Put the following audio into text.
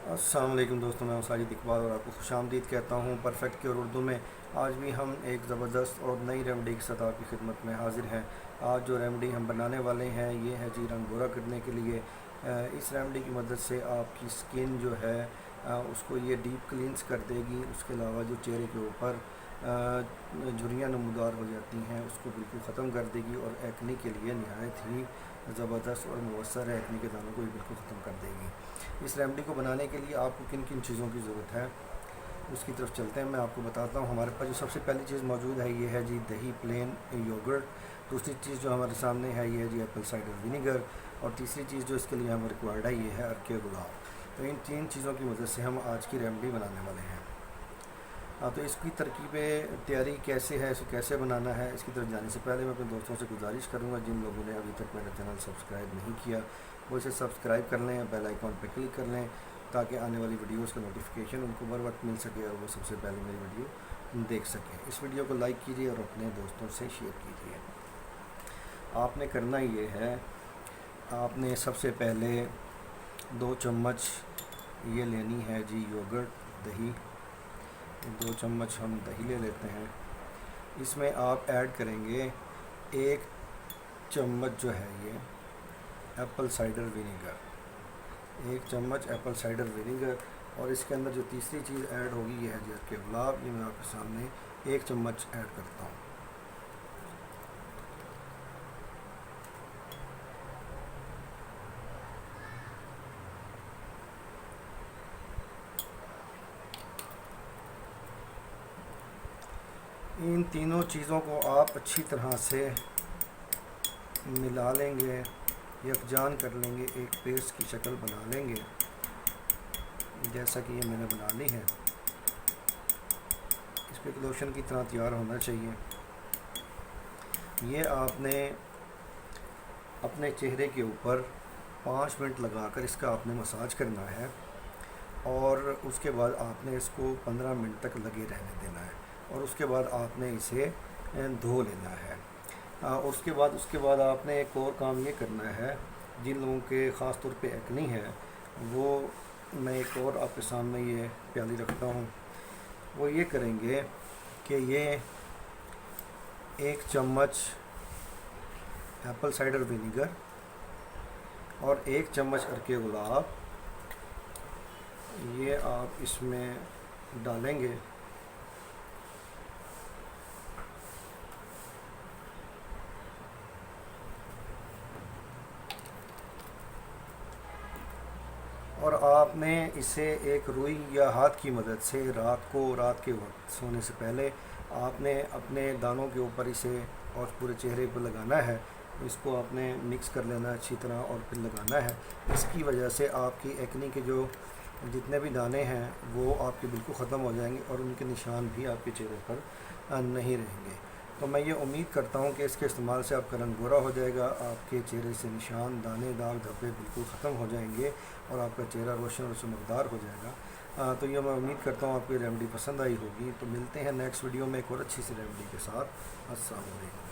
अस्सलाम वालेकुम दोस्तों, मैं साजिद इकबाल और आपको खुशामदीद कहता हूँ परफेक्ट की और उर्दू में। आज भी हम एक ज़बरदस्त और नई रेमेडी के साथ आपकी खिदमत में हाजिर हैं। आज जो रेमेडी हम बनाने वाले हैं ये है जी रंग गोरा करने के लिए। इस रेमेडी की मदद से आपकी स्किन जो है उसको ये डीप क्लींस कर देगी। उसके अलावा जो चेहरे के ऊपर झुर्रियाँ नमूदार हो जाती हैं उसको बिल्कुल ख़त्म कर देगी और एक्ने के लिए नहायत ही ज़बरदस्त और मवसर है, एक्ने के दानों को भी बिल्कुल ख़त्म कर देगी। इस रेमेडी को बनाने के लिए आपको किन किन चीज़ों की ज़रूरत है उसकी तरफ चलते हैं। मैं आपको बताता हूँ। हमारे पास जो सबसे पहली चीज़ मौजूद है ये है जी दही प्लेन योगर्ट। दूसरी चीज़ जो हमारे सामने है ये है जी एप्पल साइडर विनीगर। और तीसरी चीज़ जो इसके लिए हमें रिक्वायर्ड है ये है अर्के गुलाब। तो इन तीन चीज़ों की मदद से हम आज की रेमेडी बनाने वाले हैं। तो इसकी तरकीबें तैयारी कैसे है, इसे कैसे बनाना है, इसकी तरफ जाने से पहले मैं अपने दोस्तों से गुजारिश करूंगा जिन लोगों ने अभी तक मेरा चैनल सब्सक्राइब नहीं किया वो इसे सब्सक्राइब कर लें, बेल आइकॉन पर क्लिक कर लें ताकि आने वाली वीडियोस का नोटिफिकेशन उनको बर वक्त मिल सके और वो सबसे पहले मेरी वीडियो देख सकें। इस वीडियो को लाइक कीजिए और अपने दोस्तों से शेयर कीजिए। आपने करना ये है, आपने सबसे पहले 2 चम्मच ये लेनी है जी योगर्ट दही। 2 चम्मच हम दही ले लेते हैं। इसमें आप ऐड करेंगे 1 चम्मच जो है ये एप्पल साइडर विनीगर। 1 चम्मच एप्पल साइडर विनीगर। और इसके अंदर जो तीसरी चीज़ ऐड होगी ये है जी अर्के गुलाब। ये मैं आपके सामने 1 चम्मच ऐड करता हूँ। इन तीनों चीज़ों को आप अच्छी तरह से मिला लेंगे, यकजान कर लेंगे, एक पेस्ट की शक्ल बना लेंगे जैसा कि ये मैंने बना ली है। इस पर एक लोशन की तरह तैयार होना चाहिए। ये आपने अपने चेहरे के ऊपर 5 मिनट लगाकर इसका आपने मसाज करना है और उसके बाद आपने इसको 15 मिनट तक लगे रहने देना है और उसके बाद आपने इसे धो लेना है। उसके बाद आपने एक और काम ये करना है, जिन लोगों के ख़ास तौर पे एक्ने है वो, मैं एक और आपके सामने ये प्याली रखता हूँ, वो ये करेंगे कि ये 1 चम्मच एप्पल साइडर विनीगर और 1 चम्मच अर्के गुलाब ये आप इसमें डालेंगे। और आपने इसे एक रुई या हाथ की मदद से रात के वक्त सोने से पहले आपने अपने दानों के ऊपर इसे और पूरे चेहरे पर लगाना है। इसको आपने मिक्स कर लेना है अच्छी तरह और फिर लगाना है। इसकी वजह से आपकी एक्ने के जो जितने भी दाने हैं वो आपके बिल्कुल ख़त्म हो जाएंगे और उनके निशान भी आपके चेहरे पर नहीं रहेंगे। तो मैं ये उम्मीद करता हूँ कि इसके इस्तेमाल से आपका रंग गोरा हो जाएगा, आपके चेहरे से निशान, दाने, दाग, धब्बे बिल्कुल ख़त्म हो जाएंगे और आपका चेहरा रोशन और चमकदार हो जाएगा। तो ये मैं उम्मीद करता हूँ आपको रेमेडी पसंद आई होगी। तो मिलते हैं नेक्स्ट वीडियो में एक और अच्छी सी रेमेडी के साथ। अस्सलाम वालेकुम।